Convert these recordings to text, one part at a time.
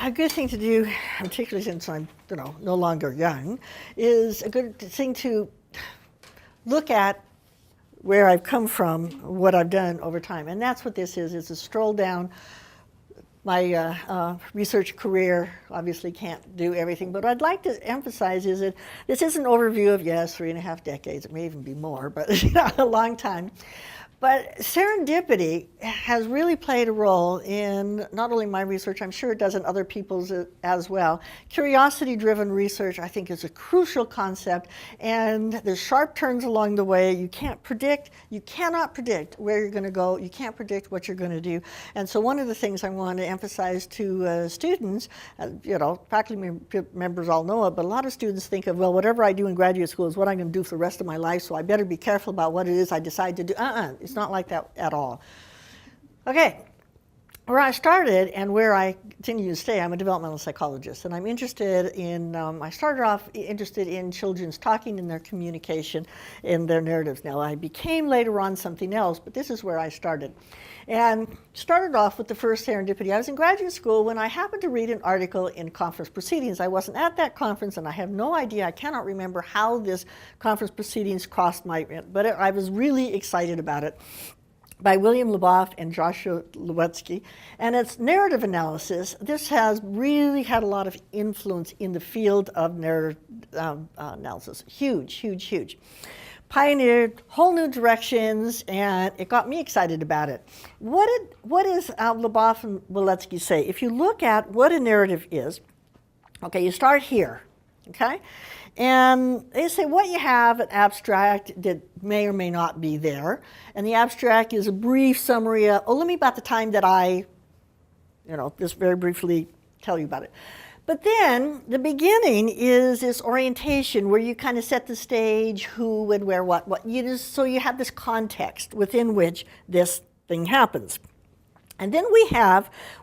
a good thing to do, particularly since I'm, no longer young, is a good thing to look at where I've come from, what I've done over time. And that's what this is. It's a stroll down my research career. Obviously can't do everything, but what I'd like to emphasize is that this is an overview of, yes, 3.5 decades. It may even be more, but a long time. But serendipity has really played a role in not only my research, I'm sure it does in other people's as well. Curiosity-driven research, I think, is a crucial concept, and there's sharp turns along the way. You cannot predict where you're going to go. You can't predict what you're going to do. And so one of the things I want to emphasize to students, faculty members all know it, but a lot of students think of, well, whatever I do in graduate school is what I'm going to do for the rest of my life, so I better be careful about what it is I decide to do. It's not like that at all. Okay, where I started and where I continue to stay, I'm a developmental psychologist, and I'm interested in, I started off interested in children's talking and their communication in their narratives. Now, I became later on something else, but this is where I started. And started off with the first serendipity. I was in graduate school when I happened to read an article in Conference Proceedings. I wasn't at that conference, and I have no idea, I cannot remember how this Conference Proceedings crossed my, but I was really excited about it, by William Leboff and Joshua Lewitsky. And it's narrative analysis. This has really had a lot of influence in the field of narrative analysis. Huge, huge, huge. Pioneered whole new directions, and it got me excited about it. What does Leboff and Lewitsky say? If you look at what a narrative is, okay, you start here, okay? And they say what you have, an abstract that may or may not be there. And the abstract is a brief summary of, let me about the time that I, just very briefly tell you about it. But then the beginning is this orientation where you kind of set the stage, who and where, what. So you have this context within which this thing happens. And then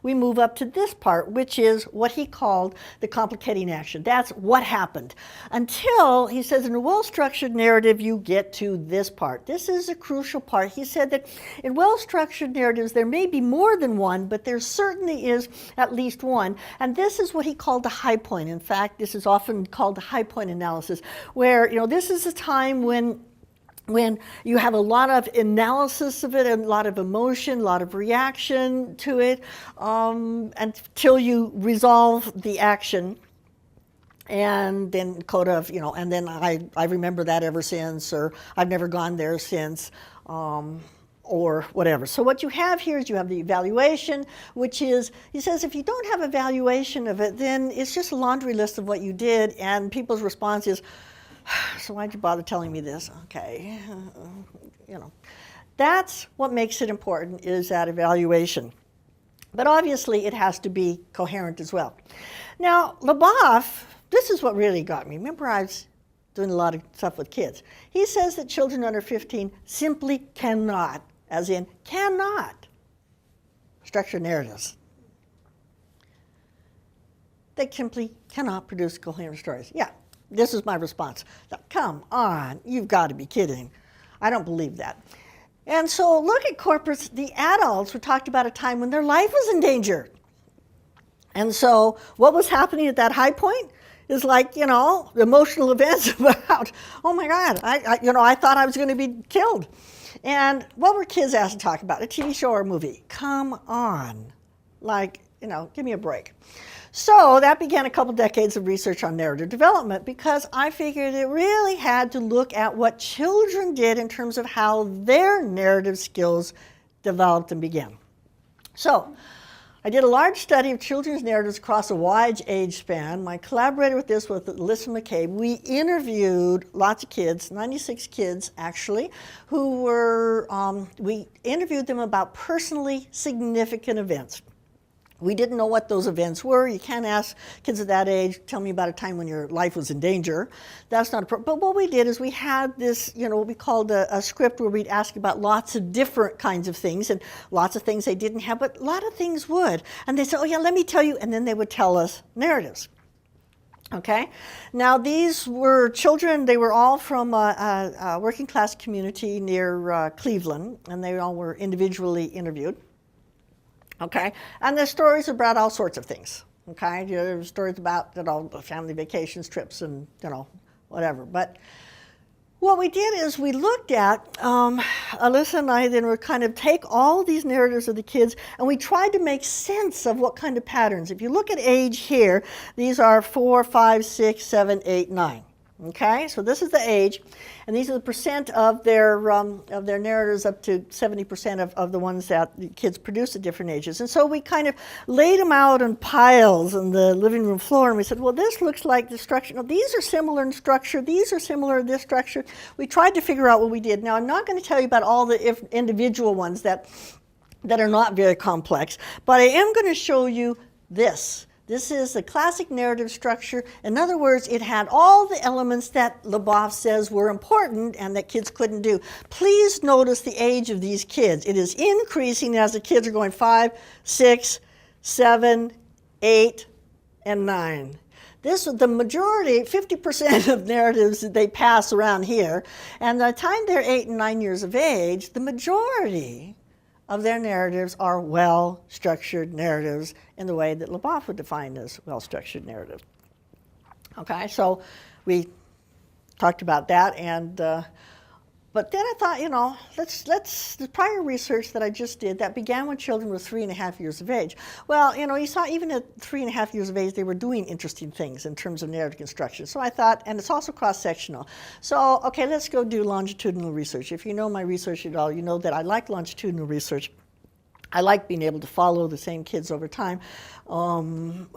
we move up to this part, which is what he called the complicating action. That's what happened. Until, he says, in a well-structured narrative, you get to this part. This is a crucial part. He said that in well-structured narratives, there may be more than one, but there certainly is at least one. And this is what he called the high point. In fact, this is often called the high point analysis, where, this is a time when you have a lot of analysis of it, and a lot of emotion, a lot of reaction to it, until you resolve the action. And then and then I remember that ever since, or I've never gone there since, or whatever. So what you have here is you have the evaluation, which is, he says, if you don't have evaluation of it, then it's just a laundry list of what you did, and people's response is, so why'd you bother telling me this? Okay, That's what makes it important, is that evaluation. But obviously it has to be coherent as well. Now, Leboff, this is what really got me. Remember, I was doing a lot of stuff with kids. He says that children under 15 simply cannot, as in cannot, structure narratives. They simply cannot produce coherent stories. Yeah. This is my response. Come on, you've got to be kidding. I don't believe that. And so look at corporates, the adults were talked about a time when their life was in danger. And so what was happening at that high point is like, emotional events about, oh my God, I thought I was going to be killed. And what were kids asked to talk about? A TV show or a movie? Come on. Give me a break. So that began a couple decades of research on narrative development, because I figured it really had to look at what children did in terms of how their narrative skills developed and began. So I did a large study of children's narratives across a wide age span. I collaborated with this with Alyssa McCabe. We interviewed lots of kids, 96 kids actually, who were, we interviewed them about personally significant events. We didn't know what those events were. You can't ask kids at that age, tell me about a time when your life was in danger. That's not appropriate. But what we did is we had this, what we called a script where we'd ask about lots of different kinds of things, and lots of things they didn't have, but a lot of things would. And they said, oh yeah, let me tell you, and then they would tell us narratives. Okay, now these were children, they were all from a working class community near Cleveland, and they all were individually interviewed. Okay, and the stories about all sorts of things. Okay, there were stories about, family vacations, trips, and, whatever. But what we did is we looked at, Alyssa and I then were kind of take all these narratives of the kids and we tried to make sense of what kind of patterns. If you look at age here, these are 4, 5, 6, 7, 8, 9. Okay, so this is the age, and these are the percent of their narratives, up to 70% of the ones that the kids produce at different ages. And so we kind of laid them out in piles on the living room floor, and we said, well, this looks like the structure. No, these are similar in structure. These are similar in this structure. We tried to figure out what we did. Now, I'm not going to tell you about all the individual ones that are not very complex, but I am going to show you this. This is the classic narrative structure. In other words, it had all the elements that Leboeuf says were important and that kids couldn't do. Please notice the age of these kids. It is increasing as the kids are going 5, 6, 7, 8, and 9. This is the majority, 50% of narratives that they pass around here. And by the time they're 8 and 9 years of age, the majority of their narratives are well-structured narratives in the way that Leboeuf would define as well-structured narrative. Okay, so we talked about that, and but then I thought, let's the prior research that I just did that began when children were 3.5 years of age. Well, you saw even at 3.5 years of age they were doing interesting things in terms of narrative construction. So I thought, and it's also cross-sectional. So okay, let's go do longitudinal research. If you know my research at all, you know that I like longitudinal research. I like being able to follow the same kids over time.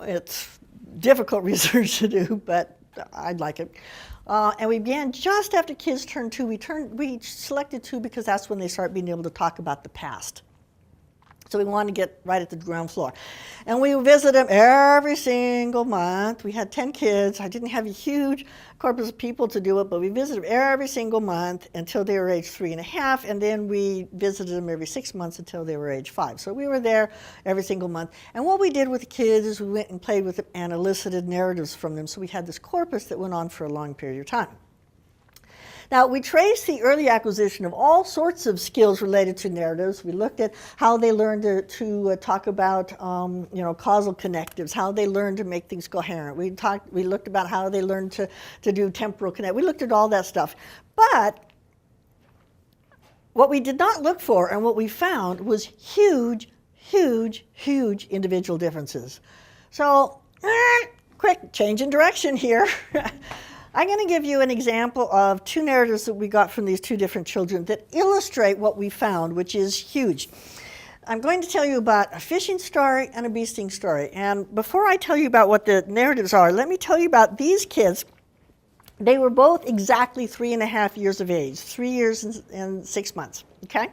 It's difficult research to do, but I like it. And we began just after kids turned 2. We selected 2 because that's when they start being able to talk about the past. So we wanted to get right at the ground floor. And we visited them every single month. We had 10 kids. I didn't have a huge corpus of people to do it, but we visited them every single month until they were age 3.5, and then we visited them every 6 months until they were age 5. So we were there every single month. And what we did with the kids is we went and played with them and elicited narratives from them. So we had this corpus that went on for a long period of time. Now, we traced the early acquisition of all sorts of skills related to narratives. We looked at how they learned to talk about, causal connectives, how they learned to make things coherent. We looked about how they learned to do temporal connect. We looked at all that stuff. But what we did not look for and what we found was huge, huge, huge individual differences. So, quick change in direction here. I'm going to give you an example of 2 narratives that we got from these 2 different children that illustrate what we found, which is huge. I'm going to tell you about a fishing story and a bee sting story. And before I tell you about what the narratives are, let me tell you about these kids. They were both exactly 3.5 years of age, 3 years and 6 months, okay?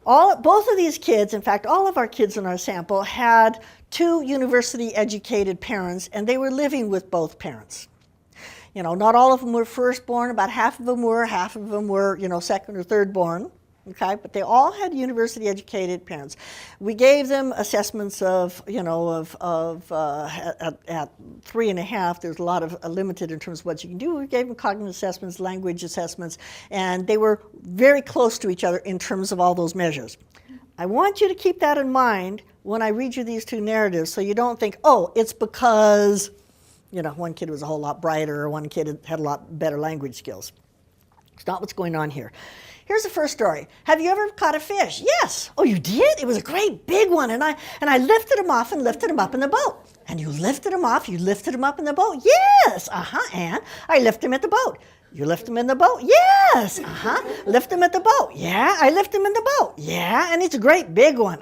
Both of these kids, in fact, all of our kids in our sample had 2 university-educated parents, and they were living with both parents. Not all of them were firstborn. About half of them were second or third born. Okay, but they all had university-educated parents. We gave them assessments at 3.5. There's a lot of limited in terms of what you can do. We gave them cognitive assessments, language assessments, and they were very close to each other in terms of all those measures. I want you to keep that in mind when I read you these 2 narratives, so you don't think, oh, it's because one kid was a whole lot brighter, or one kid had a lot better language skills. It's not what's going on here. Here's the first story. Have you ever caught a fish? Yes. Oh, you did? It was a great big one, and I lifted him off and lifted him up in the boat. And you lifted him off, you lifted him up in the boat? Yes. And I lift him at the boat. You lift him in the boat? Yes. Lift him at the boat. Yeah, I lift him in the boat. Yeah, and it's a great big one.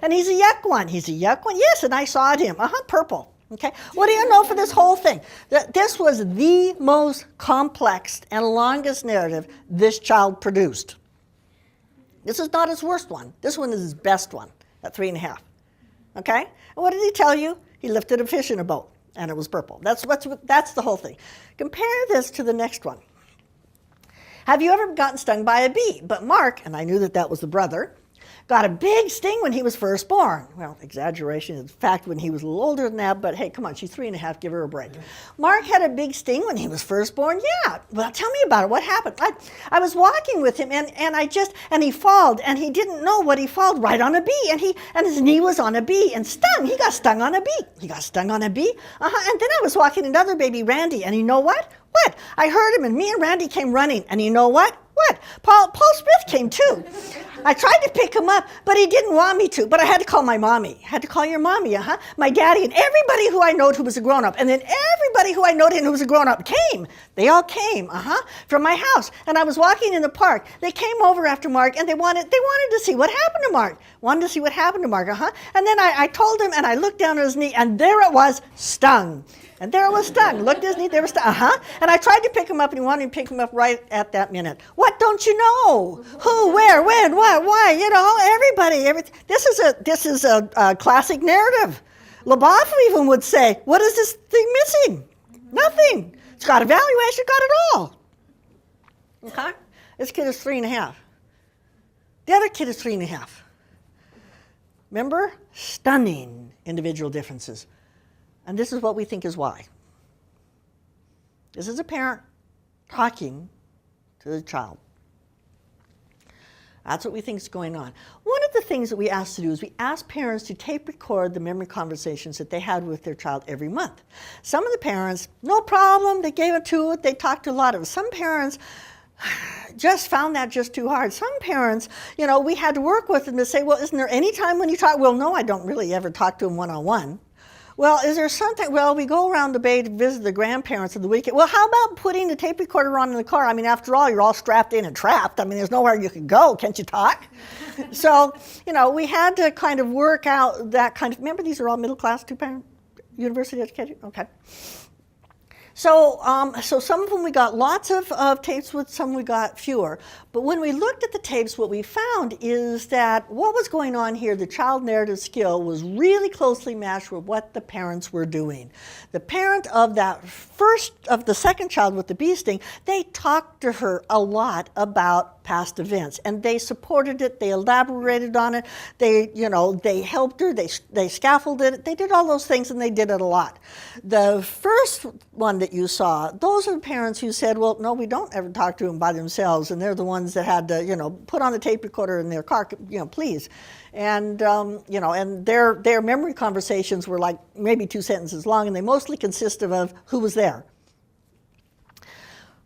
And he's a yuck one. He's a yuck one. Yes, and I sawed him. Purple. Okay, what do you know for this whole thing? That this was the most complex and longest narrative this child produced. This is not his worst one. This one is his best one at 3.5. Okay, and what did he tell you? He lifted a fish in a boat, and it was purple. That's the whole thing. Compare this to the next one. Have you ever gotten stung by a bee? But Mark, and I knew that was the brother, got a big sting when he was first born. Well, exaggeration. In fact, when he was a little older than that, but hey, come on, she's 3.5, give her a break. Mark had a big sting when he was first born. Yeah, well, tell me about it. What happened? I was walking with him, and he falled, and he didn't know what he falled right on a bee, and his knee was on a bee, and stung. He got stung on a bee. He got stung on a bee. And then I was walking another baby, Randy, and you know what? What? I heard him, and me and Randy came running, and you know what? What? Paul Smith came too. I tried to pick him up, but he didn't want me to. But I had to call my mommy. I had to call your mommy, my daddy, and everybody who I knowed who was a grown-up. And then everybody who I knowed who was a grown-up came. They all came, from my house. And I was walking in the park. They came over after Mark, and they wanted to see what happened to Mark. And then I told him, and I looked down at his knee, and there it was, stung. And there it was stung. Looked at his knee, there was stung. And I tried to pick him up, and he wanted me to pick him up right at that minute. What don't you know? Who, where, when, what, why? Everybody. Everything. This is a classic narrative. LaBeouf even would say, "What is this thing missing? Nothing. It's got evaluation, got it all." Okay. This kid is 3.5. The other kid is 3.5. Remember? Stunning individual differences. And this is what we think is why. This is a parent talking to the child. That's what we think is going on. One of the things that we ask to do is we ask parents to tape record the memory conversations that they had with their child every month. Some of the parents, no problem, they gave it to it, they talked to a lot of it. Some parents just found that just too hard. Some parents, we had to work with them to say, well, isn't there any time when you talk? Well, no, I don't really ever talk to them one-on-one. Well, is there something? Well, we go around the bay to visit the grandparents of the weekend. Well, how about putting the tape recorder on in the car? I mean, after all, you're all strapped in and trapped. I mean, there's nowhere you can go. Can't you talk? So, we had to kind of work out that kind of, remember these are all middle class, two-parent, university educated? Okay. So some of them we got lots of tapes with, some we got fewer. But when we looked at the tapes, what we found is that what was going on here, the child narrative skill, was really closely matched with what the parents were doing. The parent of the second child with the bee sting, they talked to her a lot about past events, and they supported it, they elaborated on it, they helped her, they scaffolded it, they did all those things, and they did it a lot. The first one that you saw, those are the parents who said, well, no, we don't ever talk to them by themselves, and they're the ones that had to, put on the tape recorder in their car, please. And, and their memory conversations were like maybe 2 sentences long, and they mostly consisted of who was there.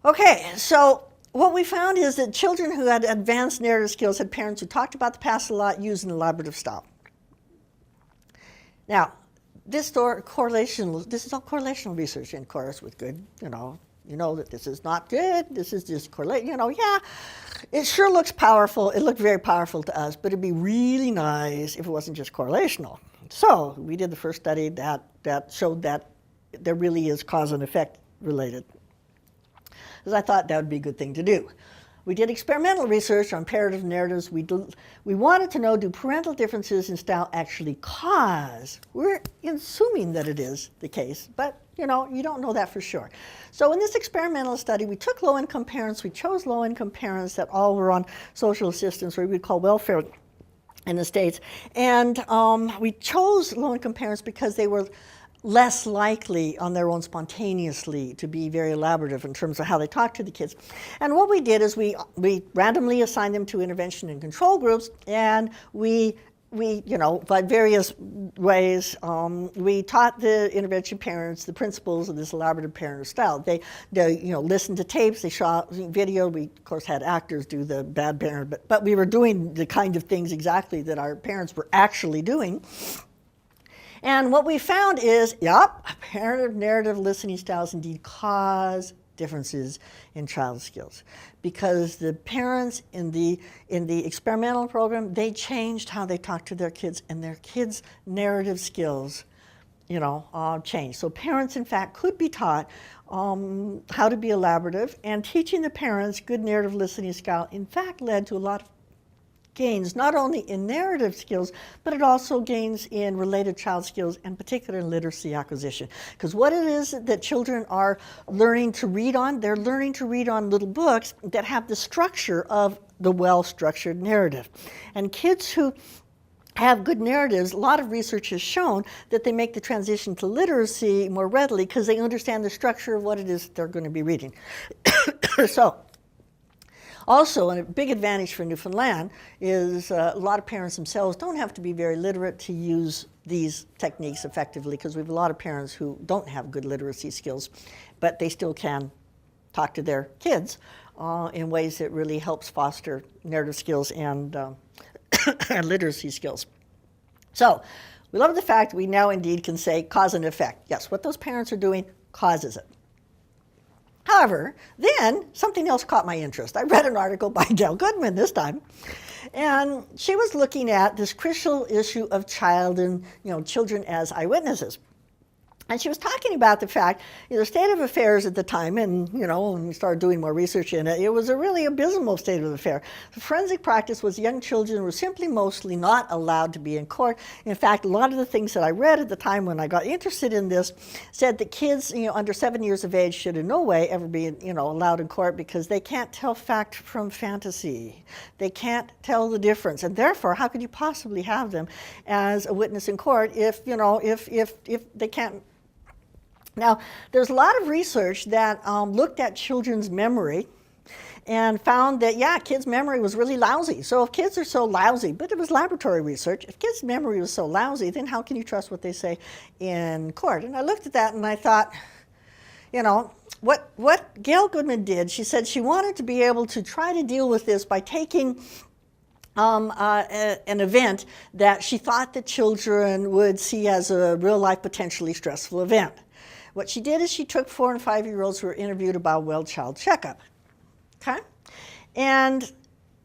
Okay, so what we found is that children who had advanced narrative skills had parents who talked about the past a lot, used an elaborative style. Now, this is all correlational research, in course, with good, you know that this is not good, this is just correlate, yeah, it sure looks powerful, it looked very powerful to us, but it'd be really nice if it wasn't just correlational. So we did the first study that showed that there really is cause and effect related, because I thought that would be a good thing to do. We did experimental research on comparative narratives. We wanted to know, do parental differences in style actually cause? We're assuming that it is the case, but you don't know that for sure. So in this experimental study, we took low-income parents. We chose low-income parents that all were on social assistance, or we would call welfare in the States. And we chose low-income parents because they were less likely on their own spontaneously to be very elaborative in terms of how they talk to the kids. And what we did is we randomly assigned them to intervention and control groups, and we by various ways, we taught the intervention parents the principles of this elaborative parental style. They listened to tapes, they saw video. We, of course, had actors do the bad parent, but we were doing the kind of things exactly that our parents were actually doing. And what we found is, parental narrative listening styles indeed cause differences in child skills, because the parents in the experimental program, they changed how they talk to their kids, and their kids' narrative skills, changed. So parents, in fact, could be taught how to be elaborative, and teaching the parents good narrative listening style, in fact, led to a lot of gains, not only in narrative skills, but it also gains in related child skills, and particularly in literacy acquisition. Because what it is that children are learning to read on, they're learning to read on little books that have the structure of the well-structured narrative. And kids who have good narratives, a lot of research has shown that they make the transition to literacy more readily because they understand the structure of what it is they're going to be reading. So, also, a big advantage for Newfoundland is a lot of parents themselves don't have to be very literate to use these techniques effectively, because we have a lot of parents who don't have good literacy skills, but they still can talk to their kids in ways that really helps foster narrative skills and literacy skills. So, we love the fact we now indeed can say cause and effect. Yes, what those parents are doing causes it. However, then something else caught my interest. I read an article by Gail Goodman this time, and she was looking at this crucial issue of children as eyewitnesses. And she was talking about the fact, the state of affairs at the time, and when we started doing more research in it, it was a really abysmal state of affairs. The forensic practice was young children were simply mostly not allowed to be in court. In fact, a lot of the things that I read at the time when I got interested in this said that kids, under 7 years of age should in no way ever be, allowed in court because they can't tell fact from fantasy. They can't tell the difference, and therefore, how could you possibly have them as a witness in court if they can't? Now, there's a lot of research that looked at children's memory and found that, kids' memory was really lousy. So if kids are so lousy, but it was laboratory research, if kids' memory was so lousy, then how can you trust what they say in court? And I looked at that and I thought, what Gail Goodman did, she said she wanted to be able to try to deal with this by taking an event that she thought that children would see as a real-life, potentially stressful event. What she did is she took 4- and 5-year-olds who were interviewed about well-child checkup. Okay? And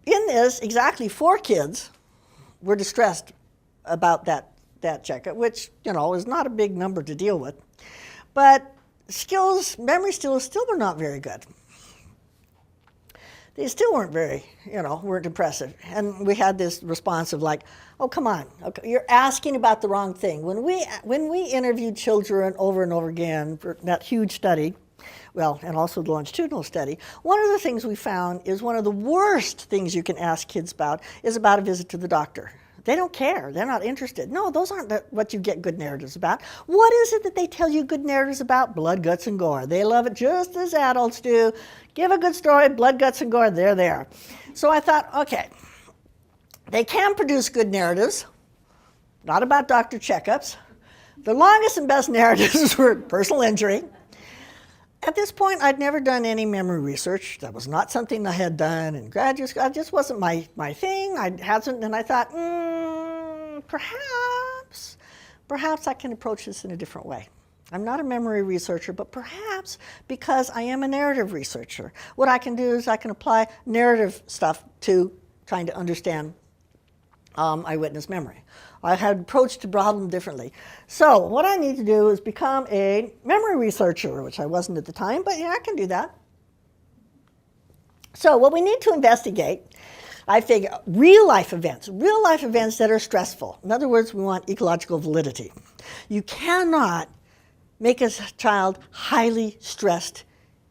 in this, exactly 4 kids were distressed about that checkup, which, is not a big number to deal with. But memory skills still were not very good. They still weren't weren't impressive. And we had this response of like, oh, come on, okay, you're asking about the wrong thing. When we interviewed children over and over again for that huge study, and also the longitudinal study, one of the things we found is one of the worst things you can ask kids about is about a visit to the doctor. They don't care. They're not interested. No, those aren't what you get good narratives about. What is it that they tell you good narratives about? Blood, guts, and gore. They love it just as adults do. Give a good story, blood, guts, and gore, they're there. So I thought, okay, they can produce good narratives, not about doctor checkups. The longest and best narratives were personal injury. At this point, I'd never done any memory research. That was not something I had done in graduate school. It just wasn't my thing. And I thought, perhaps I can approach this in a different way. I'm not a memory researcher, but perhaps because I am a narrative researcher, what I can do is I can apply narrative stuff to trying to understand eyewitness memory. I had approached the problem differently. So what I need to do is become a memory researcher, which I wasn't at the time, but I can do that. So what we need to investigate, I figure, real life events that are stressful. In other words, we want ecological validity. You cannot make a child highly stressed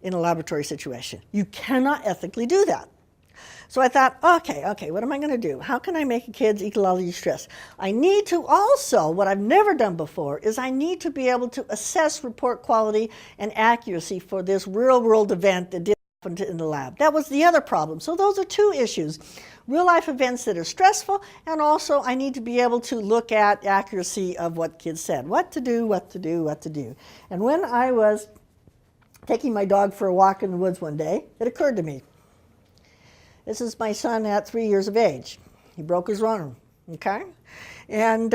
in a laboratory situation. You cannot ethically do that. So I thought, okay, what am I going to do? How can I make a kid's ecologically stressed? I need to also, what I've never done before, is I need to be able to assess report quality and accuracy for this real-world event that did happen in the lab. That was the other problem. So those are 2 issues. Real-life events that are stressful, and also I need to be able to look at accuracy of what kids said. What to do. And when I was taking my dog for a walk in the woods one day, it occurred to me. This is my son at 3 years of age. He broke his arm, okay? And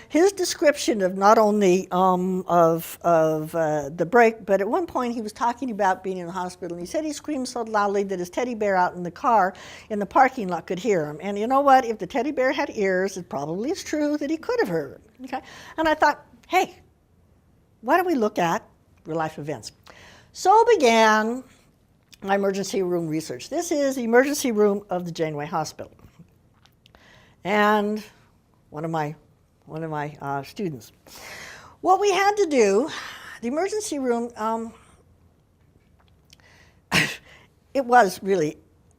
his description of not only the break, but at one point he was talking about being in the hospital, and he said he screamed so loudly that his teddy bear out in the car in the parking lot could hear him. And you know what? If the teddy bear had ears, it probably is true that he could have heard him, okay? And I thought, hey, why don't we look at real-life events? So began my emergency room research. This is the emergency room of the Janeway Hospital. And one of my students. What we had to do, the emergency room, it was really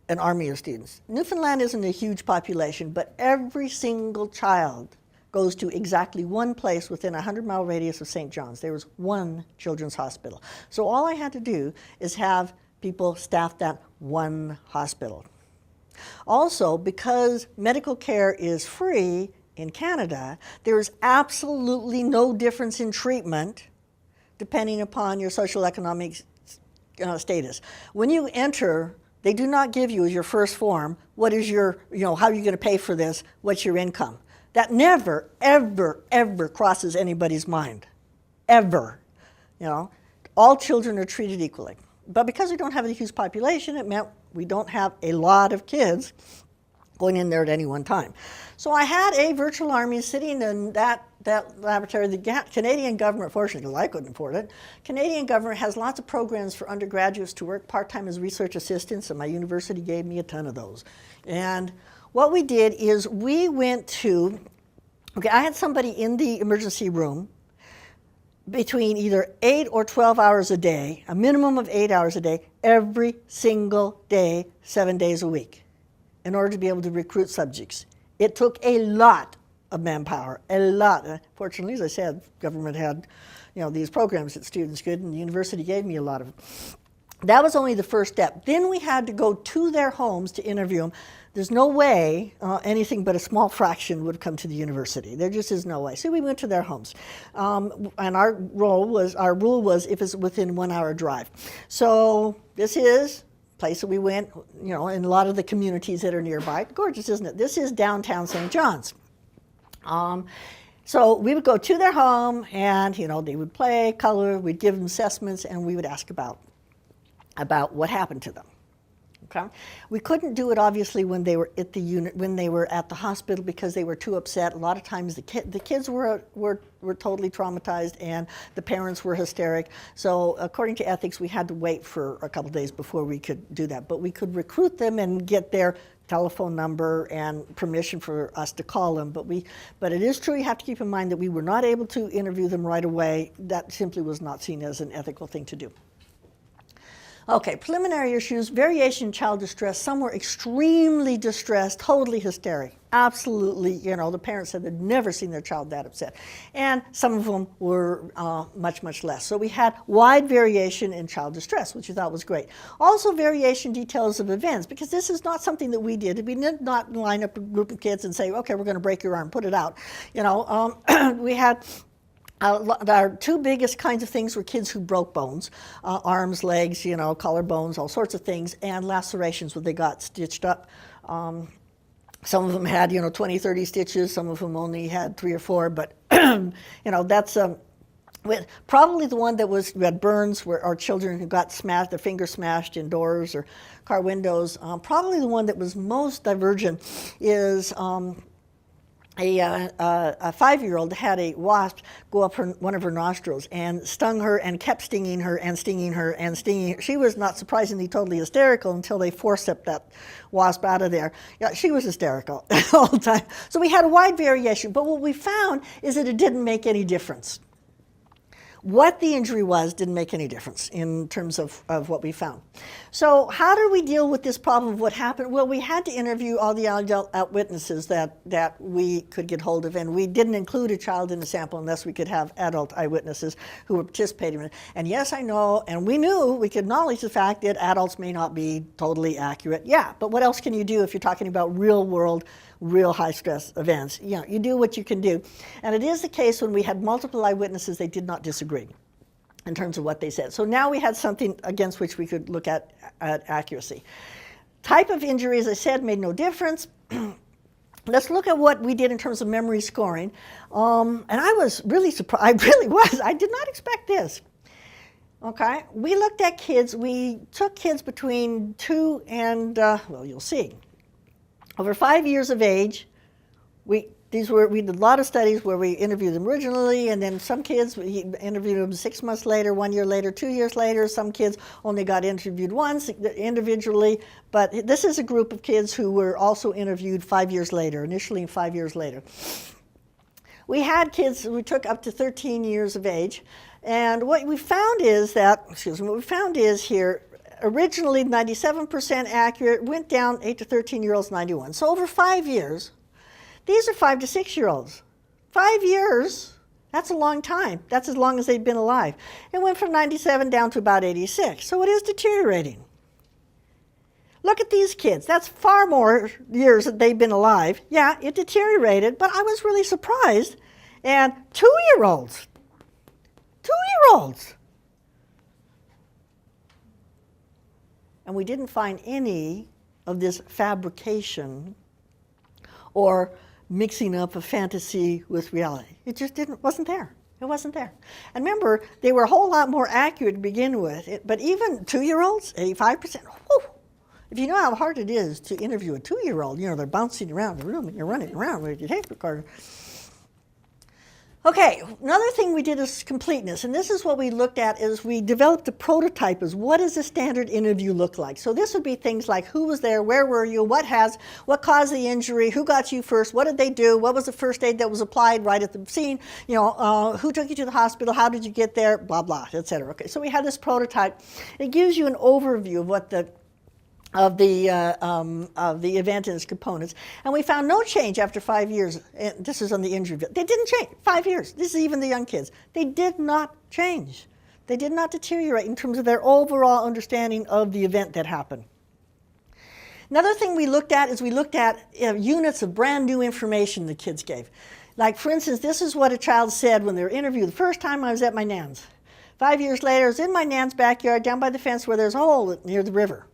an army of students. Newfoundland isn't a huge population, but every single child goes to exactly one place within a 100-mile radius of St. John's. There was one children's hospital. So all I had to do is have people staff that one hospital. Also, because medical care is free in Canada, there is absolutely no difference in treatment depending upon your social economic status. When you enter, they do not give you as your first form, what is your, how are you going to pay for this, what's your income. That never, ever, ever crosses anybody's mind, ever. All children are treated equally. But because we don't have a huge population, it meant we don't have a lot of kids going in there at any one time. So I had a virtual army sitting in that laboratory. The Canadian government, fortunately, because I couldn't afford it, Canadian government has lots of programs for undergraduates to work part-time as research assistants, and my university gave me a ton of those. And what we did is we went to, I had somebody in the emergency room between either 8 or 12 hours a day, a minimum of 8 hours a day, every single day, 7 days a week, in order to be able to recruit subjects. It took a lot of manpower, a lot. Fortunately, as I said, government had these programs that students could, and the university gave me a lot of them. That was only the first step. Then we had to go to their homes to interview them. There's no way anything but a small fraction would come to the university. There just is no way. So we went to their homes. And our rule was if it's within 1 hour drive. So this is a place that we went, in a lot of the communities that are nearby. Gorgeous, isn't it? This is downtown St. John's. So we would go to their home and, they would play, color, we'd give them assessments, and we would ask about what happened to them. Okay. We couldn't do it obviously when they were at the unit, when they were at the hospital, because they were too upset. A lot of times the kids were totally traumatized and the parents were hysteric. So according to ethics, we had to wait for a couple days before we could do that. But we could recruit them and get their telephone number and permission for us to call them. But it is true, you have to keep in mind that we were not able to interview them right away. That simply was not seen as an ethical thing to do. Okay, preliminary issues, variation in child distress. Some were extremely distressed, totally hysteric. Absolutely, the parents said they'd never seen their child that upset. And some of them were much, much less. So we had wide variation in child distress, which we thought was great. Also variation details of events, because this is not something that we did. We did not line up a group of kids and say, okay, we're going to break your arm, put it out. We had our two biggest kinds of things were kids who broke bones, arms, legs, collarbones, all sorts of things, and lacerations where they got stitched up. Some of them had, 20, 30 stitches. Some of them only had 3 or 4, but, that's probably the one that we had burns where our children who got smashed, their fingers smashed in doors or car windows. Probably the one that was most divergent is a 5-year-old had a wasp go up one of her nostrils and stung her and kept stinging her and stinging her and stinging her. She was not surprisingly totally hysterical until they forceps that wasp out of there. Yeah, she was hysterical all the time. So we had a wide variation, but what we found is that it didn't make any difference. What the injury was didn't make any difference in terms of what we found. So how do we deal with this problem of what happened? Well, we had to interview all the adult eyewitnesses that we could get hold of, and we didn't include a child in the sample unless we could have adult eyewitnesses who were participating in it. And yes, I know, and we knew, we could acknowledge the fact that adults may not be totally accurate. Yeah, but what else can you do if you're talking about real world, real high-stress events? You do what you can do. And it is the case when we had multiple eyewitnesses, they did not disagree in terms of what they said. So now we had something against which we could look at accuracy. Type of injury, as I said, made no difference. Let's look at what we did in terms of memory scoring. And I was really surprised. I really was. I did not expect this. Okay, we looked at kids. We took kids between 2 and, well, you'll see. Over 5 years of age, we did a lot of studies where we interviewed them originally, and then some kids, we interviewed them 6 months later, 1 year later, 2 years later. Some kids only got interviewed once individually, but this is a group of kids who were also interviewed 5 years later, initially 5 years later. We had kids we took up to 13 years of age, and what we found is that, what we found is here, originally 97% accurate, went down 8 to 13-year-olds, 91. So over 5 years, these are 5 to 6-year-olds. 5 years, that's a long time. That's as long as they've been alive. It went from 97 down to about 86. So it is deteriorating. Look at these kids. That's far more years that they've been alive. Yeah, it deteriorated, but I was really surprised. And 2-year-olds, 2-year-olds. And we didn't find any of this fabrication or mixing up of fantasy with reality. It just wasn't there. It wasn't there. And remember, they were a whole lot more accurate to begin with. But even 2-year-olds, 85%, whew. If you know how hard it is to interview a 2-year-old, you know, they're bouncing around the room and you're running around with your tape recorder. Okay, another thing we did is completeness, and this is what we looked at is we developed a prototype as what does a standard interview look like. So this would be things like who was there, where were you, what caused the injury, who got you first, what did they do, what was the first aid that was applied right at the scene, you know, who took you to the hospital, how did you get there, blah, blah, etc. Okay, so we had this prototype. It gives you an overview of what of the event and its components. And we found no change after 5 years. And this is on the injury. They didn't change. 5 years. This is even the young kids. They did not change. They did not deteriorate in terms of their overall understanding of the event that happened. Another thing we looked at is we looked at units of brand new information the kids gave. Like, for instance, this is what a child said when they were interviewed. The first time I was at my nan's. 5 years later, I was in my nan's backyard down by the fence where there's a hole near the river.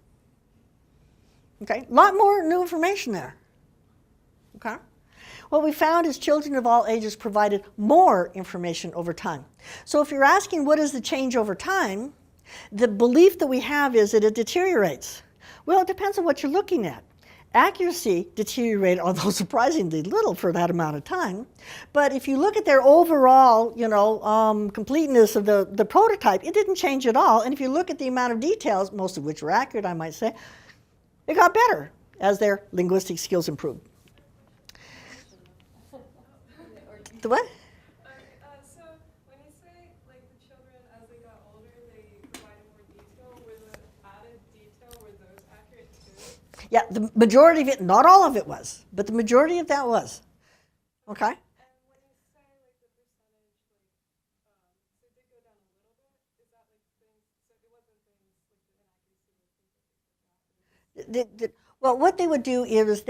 Okay, a lot more new information there. Okay, what we found is children of all ages provided more information over time. So if you're asking what is the change over time, the belief that we have is that it deteriorates. Well, it depends on what you're looking at. Accuracy deteriorated, although surprisingly little for that amount of time. But if you look at their overall, you know, completeness of the prototype, it didn't change at all. And if you look at the amount of details, most of which were accurate, I might say, it got better as their linguistic skills improved. The what? So when you say like the children as they got older, they provided more detail, were the added detail, were those accurate too? Yeah, the majority of it, not all of it was, but the majority of that was. Okay? And when you say like the percentage, like, so it did go down a little bit, is that like things, so it wasn't things like the inaccuracy was things like that? Well, what they would do is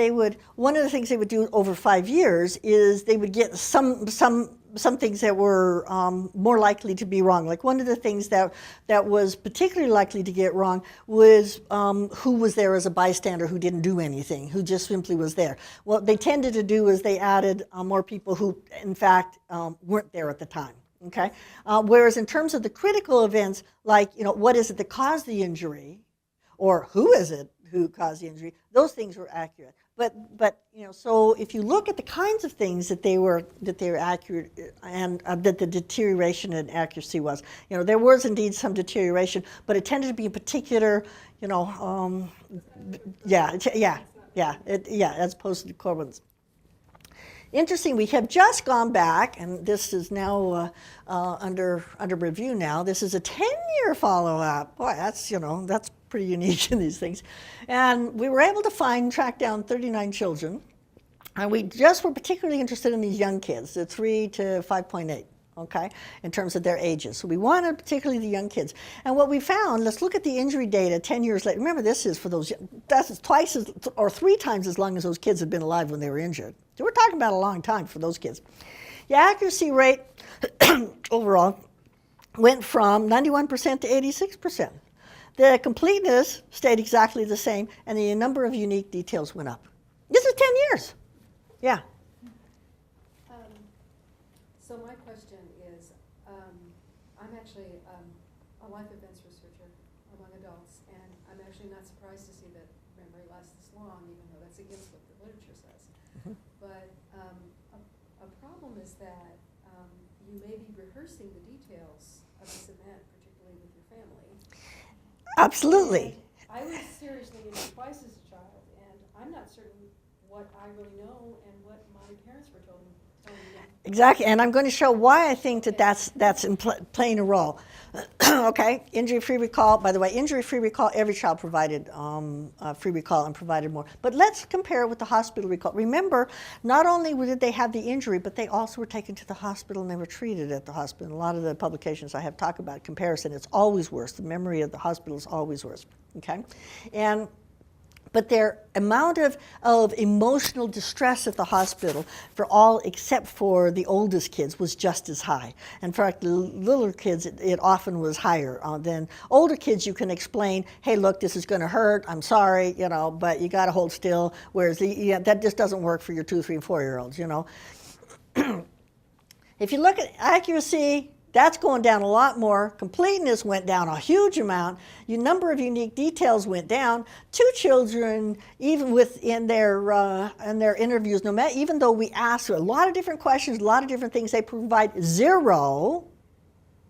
one of the things they would do over 5 years is they would get some things that were more likely to be wrong. Like one of the things that was particularly likely to get wrong was who was there as a bystander who didn't do anything, who just simply was there. What they tended to do is they added more people who, in fact, weren't there at the time. Okay, whereas in terms of the critical events, like, you know, what is it that caused the injury, or who is it who caused the injury, those things were accurate. But you know, so if you look at the kinds of things that they were accurate and that the deterioration in accuracy was, you know, there was indeed some deterioration, but it tended to be in particular, you know, as opposed to the core ones. Interesting, we have just gone back, and this is now under review now. This is a 10-year follow-up. Boy, that's, you know, that's pretty unique in these things. And we were able to track down 39 children. And we just were particularly interested in these young kids, the 3 to 5.8, okay, in terms of their ages. So we wanted particularly the young kids. And what we found, let's look at the injury data 10 years later. Remember, this is for those, that's twice as, or 3 times as long as those kids had been alive when they were injured. So we're talking about a long time for those kids. The accuracy rate overall went from 91% to 86%. The completeness stayed exactly the same, and the number of unique details went up. This is 10 years. Yeah. So my question is, I'm actually a life events researcher among adults, and I'm actually not surprised to see that memory lasts this long, even though that's against what the literature says. Mm-hmm. But a problem is that you may be rehearsing the details of this event, particularly with your family. Absolutely. And I was seriously injured twice as a child, and I'm not certain what I really know and what my parents were Exactly, and I'm going to show why I think that that's playing a role. Okay, injury-free recall. By the way, injury-free recall, every child provided free recall and provided more. But let's compare it with the hospital recall. Remember, not only did they have the injury, but they also were taken to the hospital and they were treated at the hospital. A lot of the publications I have talk about comparison. It's always worse. The memory of the hospital is always worse. Okay, but their amount of emotional distress at the hospital for all except for the oldest kids was just as high. In fact, the littler kids, it often was higher than older kids. You can explain, hey, look, this is going to hurt. I'm sorry, but you got to hold still. Whereas that just doesn't work for your 2, 3, and 4-year-olds, If you look at accuracy, that's going down a lot more. Completeness went down a huge amount. Your number of unique details went down. 2 children, even within their interviews, even though we asked a lot of different questions, a lot of different things, they provide 0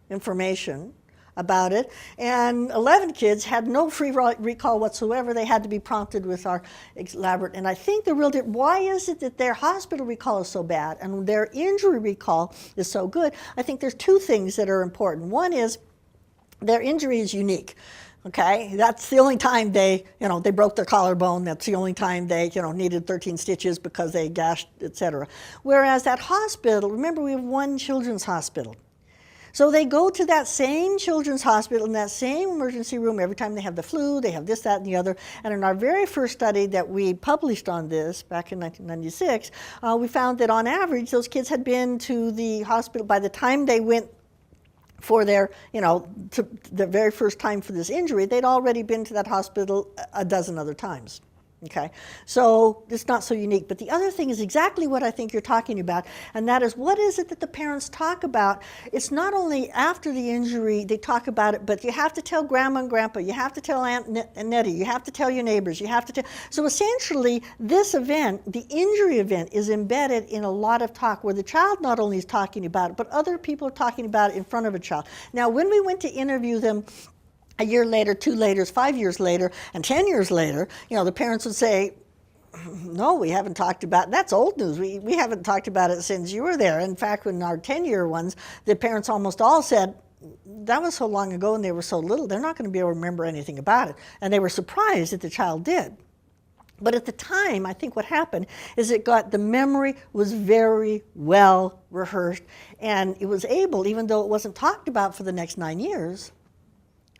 information about it. And 11 kids had no free recall whatsoever. They had to be prompted with our elaborate. And I think why is it that their hospital recall is so bad and their injury recall is so good? I think there's 2 things that are important. One is their injury is unique. Okay, that's the only time they broke their collarbone. That's the only time they, needed 13 stitches because they gashed, etc. Whereas that hospital, remember we have 1 children's hospital. So they go to that same children's hospital in that same emergency room every time they have the flu, they have this, that, and the other. And in our very first study that we published on this back in 1996, we found that on average, those kids had been to the hospital by the time they went for their, the very first time for this injury, they'd already been to that hospital a dozen other times. Okay, so it's not so unique. But the other thing is exactly what I think you're talking about, and that is what is it that the parents talk about? It's not only after the injury they talk about it, but you have to tell grandma and grandpa, you have to tell Aunt Nettie, you have to tell your neighbors, you have to tell. So essentially, this event, the injury event, is embedded in a lot of talk where the child not only is talking about it, but other people are talking about it in front of a child. Now, when we went to interview them, a year later, 2 later, 5 years later, and 10 years later, the parents would say, no, we haven't talked about, that's old news. We haven't talked about it since you were there. In fact, in our 10-year ones, the parents almost all said, that was so long ago and they were so little, they're not going to be able to remember anything about it. And they were surprised that the child did. But at the time, I think what happened is the memory was very well rehearsed, and it was able, even though it wasn't talked about for the next 9 years.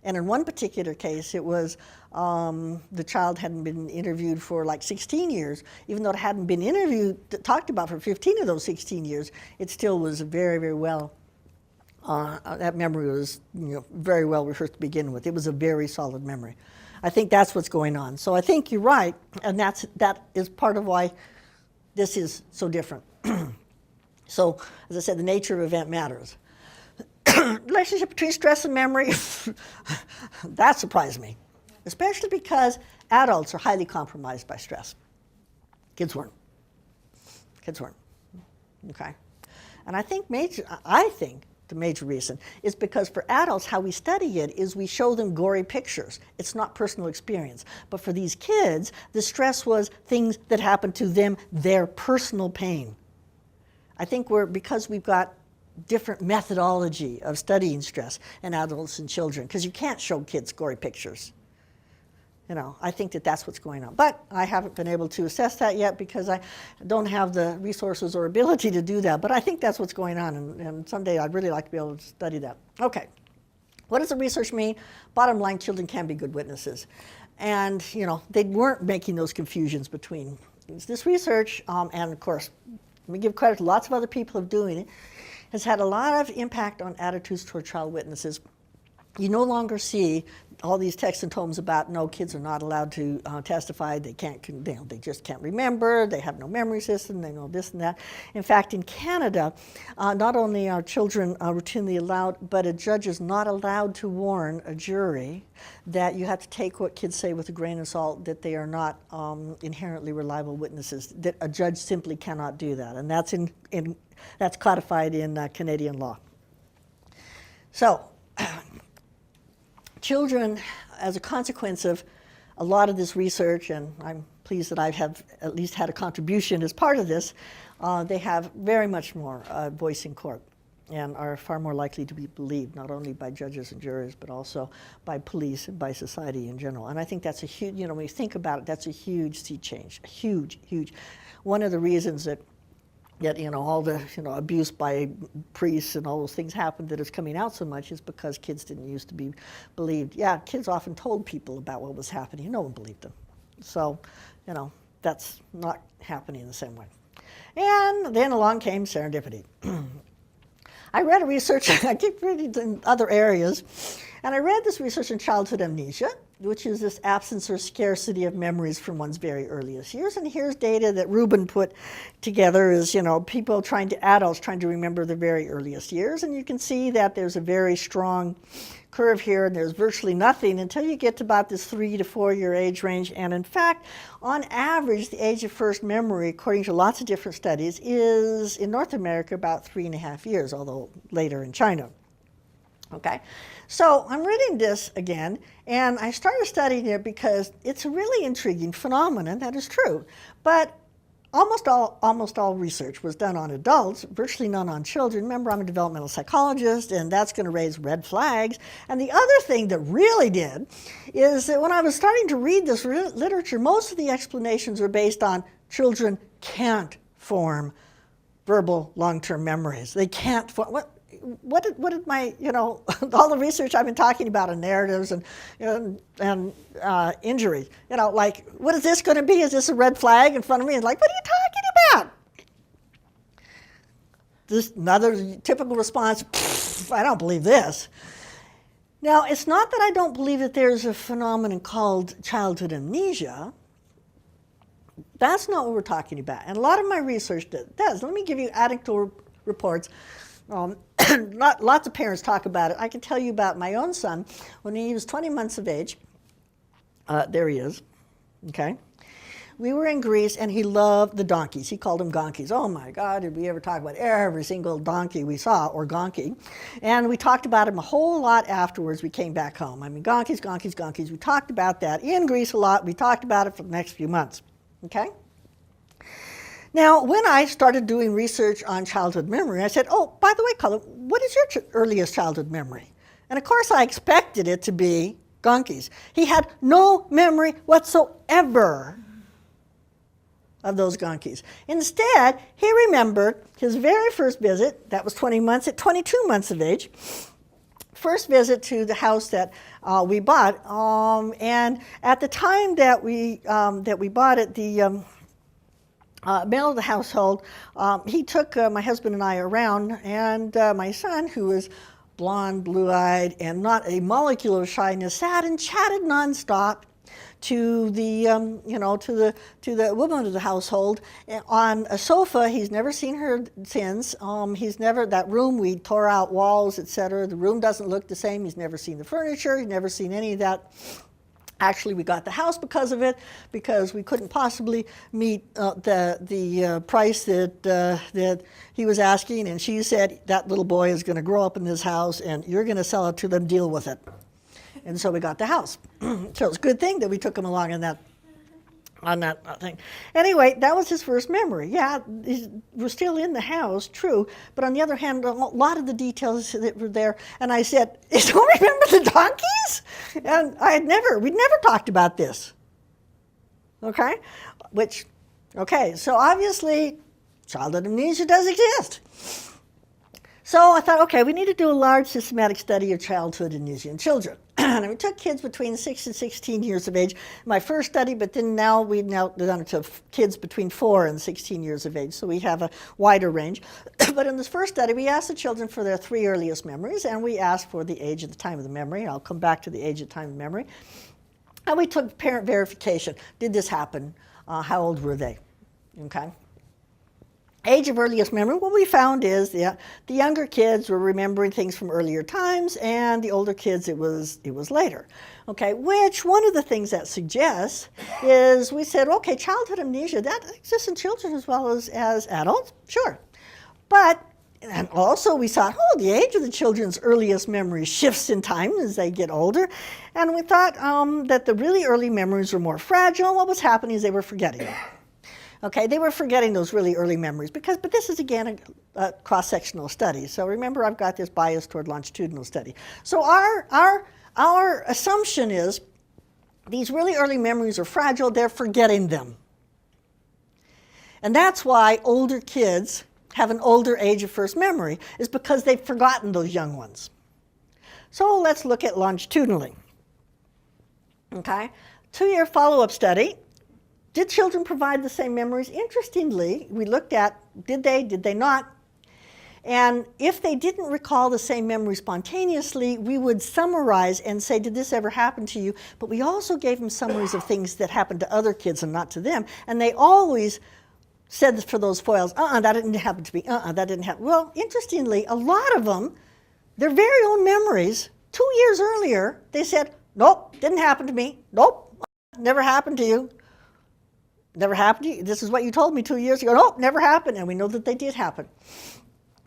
And in one particular case, it was the child hadn't been interviewed for like 16 years. Even though it hadn't been talked about for 15 of those 16 years, it still was very, very well. That memory was very well rehearsed to begin with. It was a very solid memory. I think that's what's going on. So I think you're right, and that is part of why this is so different. So, as I said, the nature of event matters. Relationship between stress and memory, that surprised me, especially because adults are highly compromised by stress. Kids weren't. Okay, and I think the major reason is because for adults, how we study it is we show them gory pictures. It's not personal experience, but for these kids, the stress was things that happened to them, their personal pain. I think because we've got different methodology of studying stress in adults and children, because you can't show kids gory pictures. I think that's what's going on. But I haven't been able to assess that yet because I don't have the resources or ability to do that. But I think that's what's going on, and someday I'd really like to be able to study that. Okay, what does the research mean? Bottom line, children can be good witnesses. And, they weren't making those confusions between this research, and of course, let me give credit to lots of other people who are doing it, has had a lot of impact on attitudes toward child witnesses. You no longer see all these texts and tomes about no, kids are not allowed to testify. They can't, they just can't remember. They have no memory system. They know this and that. In fact, in Canada, not only are children routinely allowed, but a judge is not allowed to warn a jury that you have to take what kids say with a grain of salt, that they are not inherently reliable witnesses. That a judge simply cannot do that, and that's codified in Canadian law. So. Children, as a consequence of a lot of this research, and I'm pleased that I have at least had a contribution as part of this, they have very much more voice in court and are far more likely to be believed, not only by judges and juries, but also by police and by society in general. And I think that's a huge, when you think about it, that's a huge sea change, huge, huge. One of the reasons that all the abuse by priests and all those things happened that is coming out so much is because kids didn't used to be believed. Yeah, kids often told people about what was happening. No one believed them. So, that's not happening the same way. And then along came serendipity. I read a research, I keep reading in other areas, and I read this research in childhood amnesia, which is this absence or scarcity of memories from one's very earliest years. And here's data that Rubin put together is, adults trying to remember their very earliest years. And you can see that there's a very strong curve here, and there's virtually nothing until you get to about this 3 to 4 year age range. And in fact, on average, the age of first memory, according to lots of different studies, is in North America about 3.5 years, although later in China. Okay, so I'm reading this again, and I started studying it because it's a really intriguing phenomenon, that is true. But almost all research was done on adults, virtually none on children. Remember, I'm a developmental psychologist, and that's going to raise red flags. And the other thing that really did is that when I was starting to read this literature, most of the explanations are based on children can't form verbal long-term memories. They can't form. What did my, all the research I've been talking about on narratives and injuries, like, what is this going to be? Is this a red flag in front of me? And like, what are you talking about? This another typical response, I don't believe this. Now, it's not that I don't believe that there's a phenomenon called childhood amnesia. That's not what we're talking about. And a lot of my research does. Let me give you anecdotal reports. Lots of parents talk about it. I can tell you about my own son. When he was 20 months of age, there he is, okay? We were in Greece, and he loved the donkeys. He called them gonkeys. Oh my God, did we ever talk about every single donkey we saw, or gonky? And we talked about him a whole lot afterwards we came back home. I mean, gonkeys, gonkeys, gonkeys. We talked about that in Greece a lot. We talked about it for the next few months, okay? Now, when I started doing research on childhood memory, I said, oh, by the way, Colin, what is your earliest childhood memory? And of course, I expected it to be gonkeys. He had no memory whatsoever of those gonkeys. Instead, he remembered his very first visit, that was 20 months, at 22 months of age, first visit to the house that we bought. And at the time that we bought it, the male of the household, he took my husband and I around, and my son, who was blonde, blue-eyed, and not a molecule of shyness, sat and chatted nonstop to the to the woman of the household on a sofa. He's never seen her since. He's never, that room, we tore out walls, etc. The room doesn't look the same. He's never seen the furniture. He's never seen any of that. Actually, we got the house because of it, because we couldn't possibly meet the price that he was asking, and she said, that little boy is going to grow up in this house, and you're going to sell it to them, deal with it. And so we got the house. So it's a good thing that we took him along on that thing. Anyway, that was his first memory. Yeah, we're still in the house, true, but on the other hand, a lot of the details that were there, and I said, you don't remember the donkeys? And we'd never talked about this. Okay? So obviously, childhood amnesia does exist. So I thought, okay, we need to do a large systematic study of childhood amnesia in children. And we took kids between 6 and 16 years of age. My first study, but then we've now done it to kids between 4 and 16 years of age, so we have a wider range. But in this first study, we asked the children for their 3 earliest memories, and we asked for the age at the time of the memory. I'll come back to the age at the time of memory. And we took parent verification. Did this happen? How old were they? Okay. Age of earliest memory, what we found is the younger kids were remembering things from earlier times, and the older kids, it was later. Okay, which one of the things that suggests is we said, okay, childhood amnesia, that exists in children as well as adults, sure. But, and also we saw, the age of the children's earliest memory shifts in time as they get older, and we thought that the really early memories were more fragile. What was happening is they were forgetting. Okay, they were forgetting those really early memories but this is again a cross-sectional study. So remember, I've got this bias toward longitudinal study. So our assumption is these really early memories are fragile, they're forgetting them. And that's why older kids have an older age of first memory, is because they've forgotten those young ones. So let's look at longitudinally. Okay, 2-year follow-up study. Did children provide the same memories? Interestingly, we looked at did they not? And if they didn't recall the same memory spontaneously, we would summarize and say, did this ever happen to you? But we also gave them summaries of things that happened to other kids and not to them. And they always said for those foils, that didn't happen to me, that didn't happen. Well, interestingly, a lot of them, their very own memories, 2 years earlier, they said, nope, didn't happen to me, nope, never happened to you. Never happened to you? This is what you told me 2 years ago. Nope, never happened. And we know that they did happen.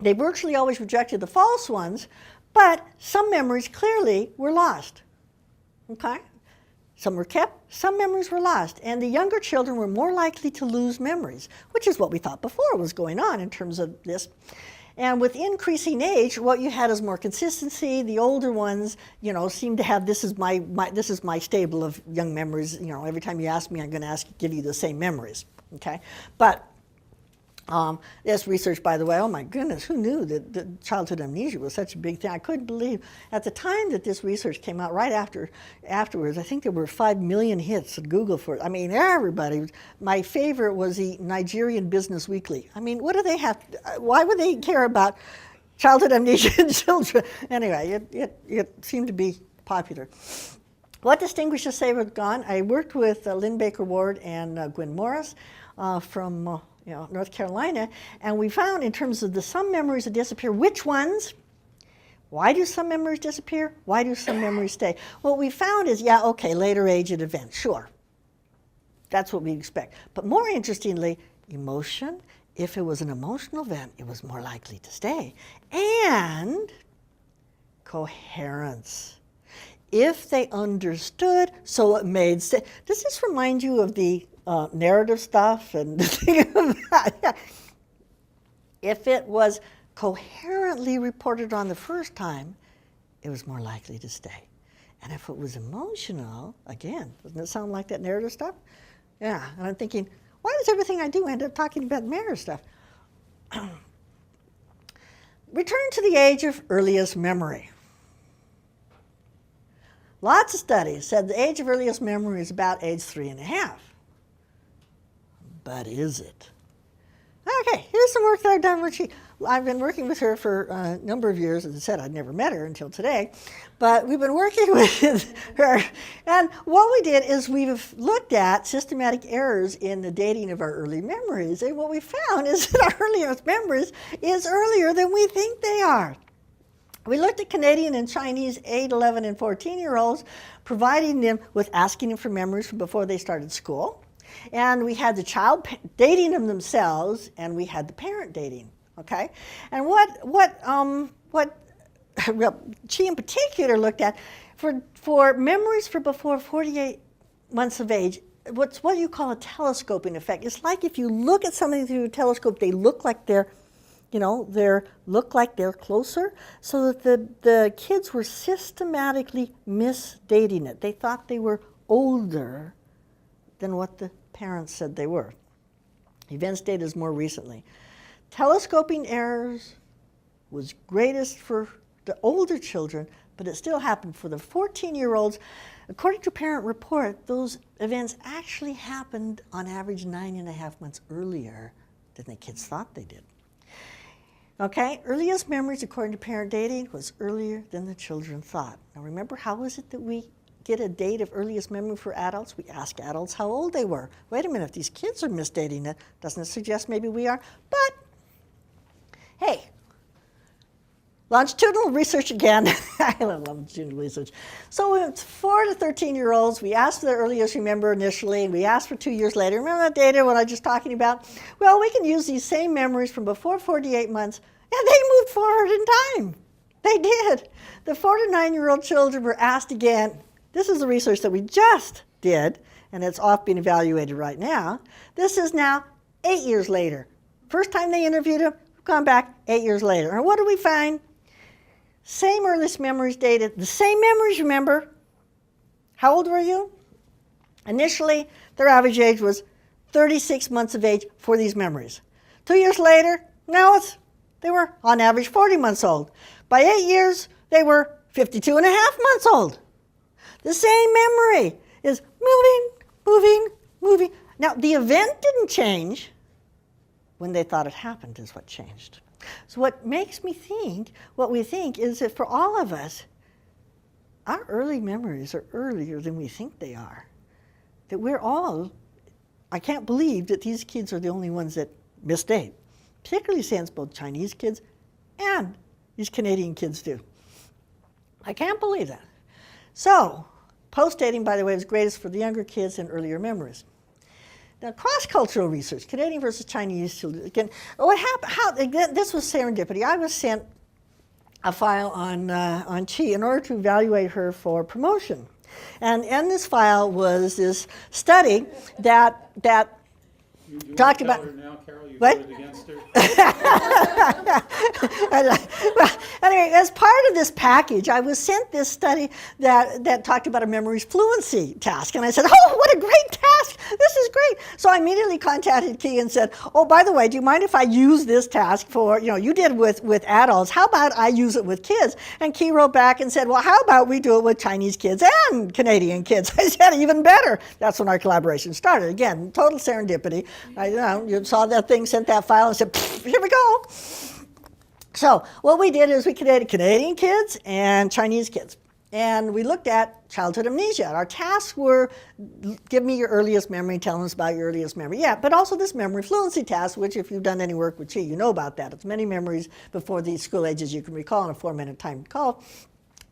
They virtually always rejected the false ones, but some memories clearly were lost. Okay? Some were kept, some memories were lost. And the younger children were more likely to lose memories, which is what we thought before was going on in terms of this. And with increasing age, what you had is more consistency. The older ones, seem to have this is my stable of young memories. Every time you ask me, I'm going to give you the same memories. Okay, but this research, by the way, oh my goodness, who knew that childhood amnesia was such a big thing? I couldn't believe at the time that this research came out. Right afterwards, I think there were 5 million hits at Google for it. I mean, everybody. My favorite was the Nigerian Business Weekly. I mean, what do they have? Why would they care about childhood amnesia in children? Anyway, it seemed to be popular. What distinguishes Save It Gone? I worked with Lynn Baker Ward and Gwen Morris from North Carolina, and we found in terms of some memories that disappear, which ones? Why do some memories disappear? Why do some memories stay? What we found is, later age and event, sure. That's what we expect. But more interestingly, emotion, if it was an emotional event, it was more likely to stay. And coherence. If they understood, so it made sense. Does this remind you of the narrative stuff and the thing of that? Yeah. If it was coherently reported on the first time, it was more likely to stay. And if it was emotional, again, doesn't it sound like that narrative stuff? Yeah, and I'm thinking, why does everything I do end up talking about narrative stuff? Return to the age of earliest memory. Lots of studies said the age of earliest memory is about age 3.5. But is it? Okay, here's some work that I've done with she. I've been working with her for a number of years. As I said, I'd never met her until today. But we've been working with her. And what we did is we've looked at systematic errors in the dating of our early memories. And what we found is that our earliest memories is earlier than we think they are. We looked at Canadian and Chinese 8, 11, and 14-year-olds, providing them with asking them for memories from before they started school. And we had the child dating them themselves, and we had the parent dating, okay? And what she in particular looked at, for memories for before 48 months of age, what you call a telescoping effect. It's like if you look at something through a telescope, they look like they're closer, so that the kids were systematically misdating it. They thought they were older than what the parents said they were. Events data is more recently. Telescoping errors was greatest for the older children, but it still happened for the 14-year-olds. According to parent report, those events actually happened on average 9.5 months earlier than the kids thought they did. Okay, earliest memories according to parent dating was earlier than the children thought. Now remember, how is it that we get a date of earliest memory for adults? We ask adults how old they were. Wait a minute, if these kids are misdating it, doesn't it suggest maybe we are? But, hey, longitudinal research again. I love longitudinal research. So it's 4 to 13-year-olds. We asked for their earliest remember initially, and we asked for 2 years later. Remember that data what I was just talking about? Well, we can use these same memories from before 48 months, and they moved forward in time. They did. The 4 to 9-year-old children were asked again. This is the research that we just did, and it's off being evaluated right now. This is now 8 years later. First time they interviewed him, gone back 8 years later. And what do we find? Same earliest memories dated, the same memories, remember. How old were you? Initially, their average age was 36 months of age for these memories. 2 years later, now they were on average 40 months old. By 8 years, they were 52 and a half months old. The same memory is moving, moving, moving. Now, the event didn't change. When they thought it happened is what changed. So what makes me think, what we think is that for all of us, our early memories are earlier than we think they are. That we're all, I can't believe that these kids are the only ones that misdate. Particularly since both Chinese kids and these Canadian kids do. I can't believe that. So, post-dating, by the way, is greatest for the younger kids and earlier memories. Now, cross-cultural research, Canadian versus Chinese children. Again, what happened? This was serendipity. I was sent a file on Chi in order to evaluate her for promotion, and in this file was this study that You talked want about. to tell her now, Carol, you What? voted against her? Well, anyway, as part of this package, I was sent this study that talked about a memories fluency task. And I said, oh, what a great task. This is great. So I immediately contacted Key and said, oh, by the way, do you mind if I use this task for, you did with adults. How about I use it with kids? And Key wrote back and said, well, how about we do it with Chinese kids and Canadian kids? I said, even better. That's when our collaboration started. Again, total serendipity. You saw that thing, sent that file, and said, here we go. So what we did is we created Canadian kids and Chinese kids. And we looked at childhood amnesia. Our tasks were, give me your earliest memory, tell us about your earliest memory. Yeah, but also this memory fluency task, which if you've done any work with Chi, you know about that. It's many memories before these school ages you can recall in a 4-minute time call.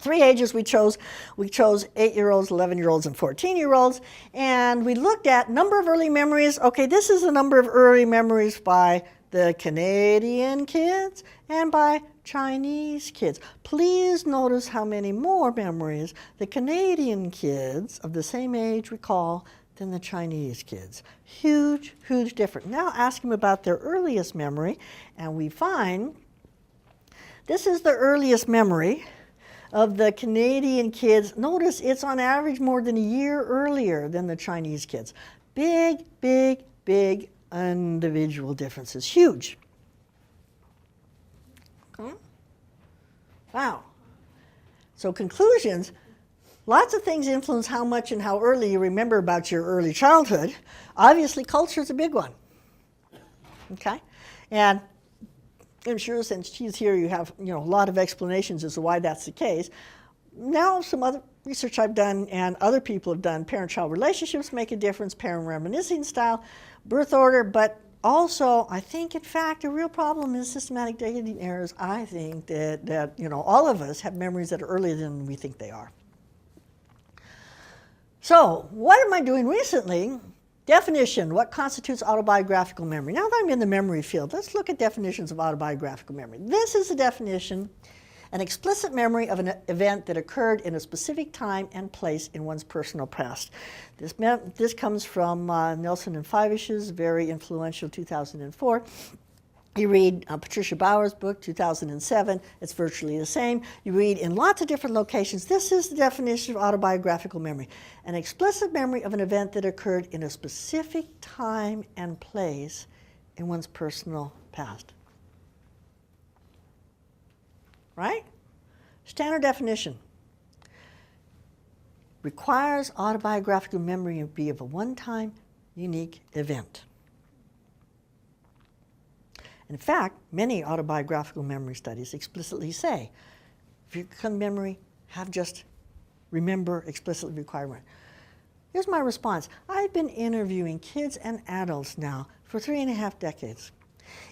3 ages we chose 8-year-olds, 11-year-olds, and 14-year-olds. And we looked at number of early memories. Okay, this is the number of early memories by the Canadian kids and by Chinese kids. Please notice how many more memories the Canadian kids of the same age recall than the Chinese kids. Huge, huge difference. Now ask them about their earliest memory, and we find this is the earliest memory of the Canadian kids. Notice it's on average more than a year earlier than the Chinese kids. Big, big, big individual differences. Huge. Okay. Wow. So conclusions, lots of things influence how much and how early you remember about your early childhood. Obviously, culture is a big one. Okay? And I'm sure since she's here, you have a lot of explanations as to why that's the case. Now, some other research I've done and other people have done, parent-child relationships make a difference, parent reminiscing style, birth order, but also, I think, in fact, a real problem is systematic dating errors. I think that all of us have memories that are earlier than we think they are. So, what am I doing recently? Definition, what constitutes autobiographical memory? Now that I'm in the memory field, let's look at definitions of autobiographical memory. This is a definition, an explicit memory of an event that occurred in a specific time and place in one's personal past. This comes from Nelson and Fivish's very influential 2004. You read Patricia Bauer's book, 2007. It's virtually the same. You read in lots of different locations. This is the definition of autobiographical memory. An explicit memory of an event that occurred in a specific time and place in one's personal past. Right? Standard definition. Requires autobiographical memory to be of a one-time, unique event. In fact, many autobiographical memory studies explicitly say, if you come memory, have just remember explicitly requirement. Here's my response. I've been interviewing kids and adults now for 3.5 decades.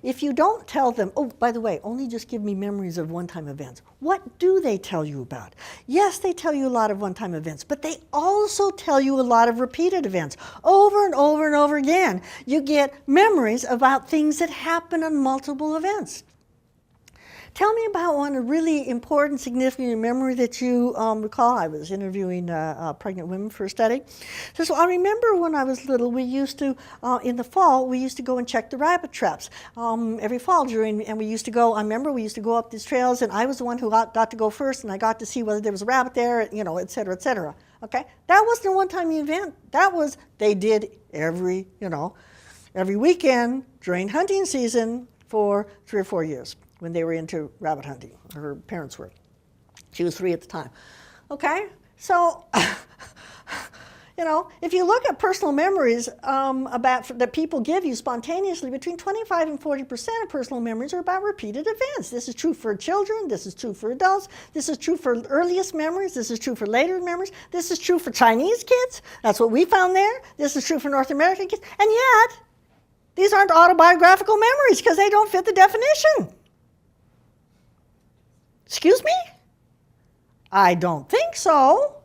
If you don't tell them, oh, by the way, only just give me memories of one-time events, what do they tell you about? Yes, they tell you a lot of one-time events, but they also tell you a lot of repeated events. Over and over and over again, you get memories about things that happen on multiple events. Tell me about one really important, significant memory that you recall. I was interviewing pregnant women for a study. So I remember when I was little, we used to, in the fall, we used to go and check the rabbit traps every fall and we used to go, I remember we used to go up these trails, and I was the one who got to go first, and I got to see whether there was a rabbit there, you know, et cetera, et cetera. Okay? That wasn't a one-time event. That was, they did every weekend during hunting season for 3 or 4 years when they were into rabbit hunting. Her parents were. She was 3 at the time. Okay, so if you look at personal memories that people give you spontaneously, between 25 and 40% of personal memories are about repeated events. This is true for children. This is true for adults. This is true for earliest memories. This is true for later memories. This is true for Chinese kids. That's what we found there. This is true for North American kids. And yet, these aren't autobiographical memories because they don't fit the definition. Excuse me? I don't think so.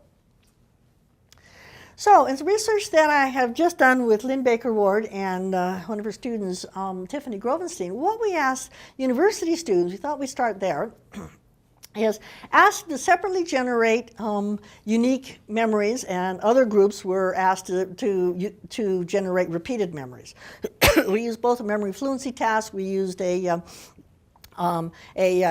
So, in the research that I have just done with Lynn Baker Ward and one of her students, Tiffany Grovenstein, what we asked university students, we thought we'd start there, is asked to separately generate unique memories, and other groups were asked to generate repeated memories. We used both a memory fluency task. We used a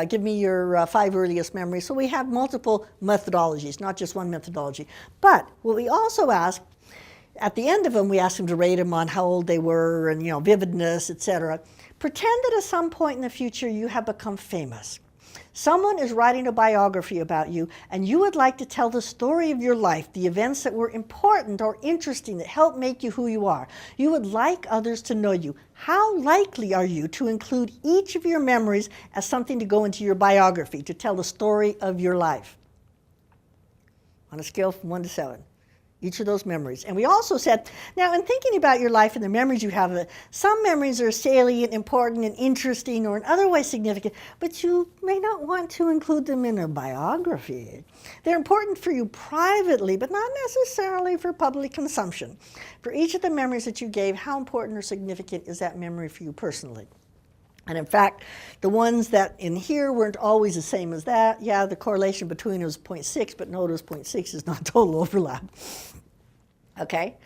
give me your 5 earliest memories. So we have multiple methodologies, not just one methodology. But what we also asked, at the end of them, we asked them to rate them on how old they were and, vividness, etc. Pretend that at some point in the future you have become famous. Someone is writing a biography about you, and you would like to tell the story of your life, the events that were important or interesting that helped make you who you are. You would like others to know you. How likely are you to include each of your memories as something to go into your biography, to tell the story of your life? On a scale from 1 to 7. Each of those memories. And we also said, now in thinking about your life and the memories you have, some memories are salient, important, and interesting, or in other ways significant, but you may not want to include them in a biography. They're important for you privately, but not necessarily for public consumption. For each of the memories that you gave, how important or significant is that memory for you personally? And in fact, the ones that in here weren't always the same as that. Yeah, the correlation between it was 0.6, but notice 0.6 is not total overlap. Okay?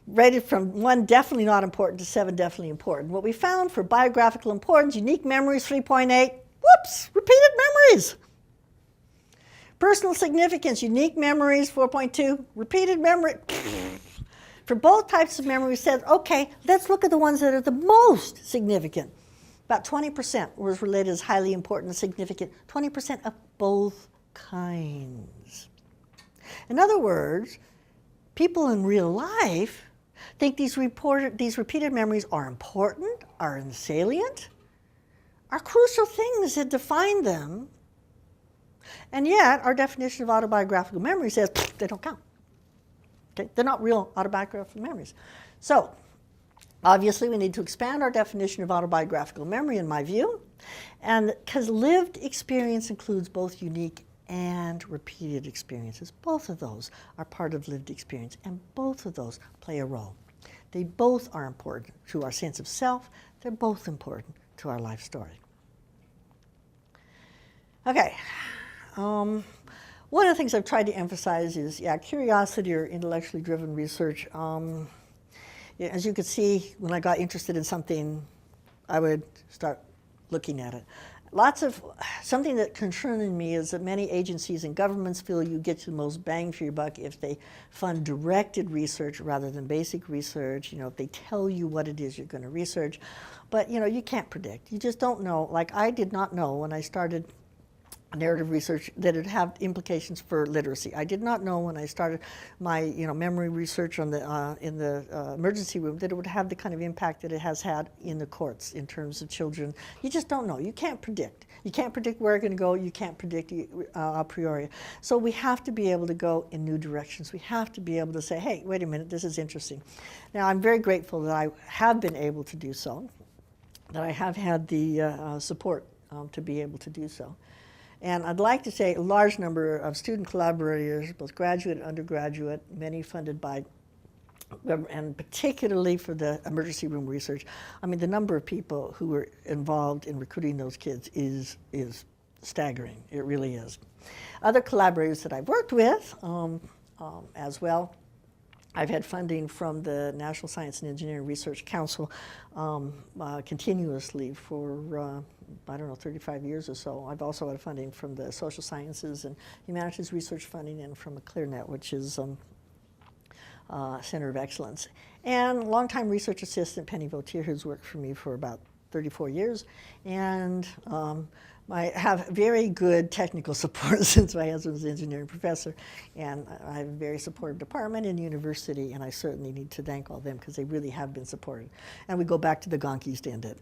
Rated from 1 definitely not important to 7 definitely important. What we found for biographical importance, unique memories 3.8, whoops, repeated memories. Personal significance, unique memories 4.2, repeated memory. For both types of memory, we said, okay, let's look at the ones that are the most significant. About 20% was related as highly important and significant. 20% of both kinds. In other words, people in real life think these repeated memories are important, are salient, are crucial things that define them. And yet, our definition of autobiographical memory says they don't count. Okay? They're not real autobiographical memories. So, obviously, we need to expand our definition of autobiographical memory, in my view, and because lived experience includes both unique and repeated experiences. Both of those are part of lived experience, and both of those play a role. They both are important to our sense of self. They're both important to our life story. Okay. One of the things I've tried to emphasize is, curiosity or intellectually driven research. As you could see, when I got interested in something, I would start looking at it. Something that concerns me is that many agencies and governments feel you get the most bang for your buck if they fund directed research rather than basic research, if they tell you what it is you're going to research. But, you can't predict. You just don't know. Like, I did not know when I started narrative research that it had implications for literacy. I did not know when I started my memory research on in the emergency room that it would have the kind of impact that it has had in the courts in terms of children. You just don't know. You can't predict. You can't predict where it's going to go. You can't predict a priori. So we have to be able to go in new directions. We have to be able to say, hey, wait a minute, this is interesting. Now, I'm very grateful that I have been able to do so, that I have had the support to be able to do so. And I'd like to say a large number of student collaborators, both graduate and undergraduate, many funded by and particularly for the emergency room research. I mean, the number of people who were involved in recruiting those kids is staggering. It really is. Other collaborators that I've worked with as well, I've had funding from the National Science and Engineering Research Council continuously for, I don't know, 35 years or so. I've also had funding from the Social Sciences and Humanities Research Funding and from a ClearNet, which is Center of Excellence. And longtime research assistant Penny Vautier, who's worked for me for about 34 years. And I have very good technical support since my husband was an engineering professor. And I have a very supportive department in university, and I certainly need to thank all them because they really have been supportive. And we go back to the Gonkies to end it.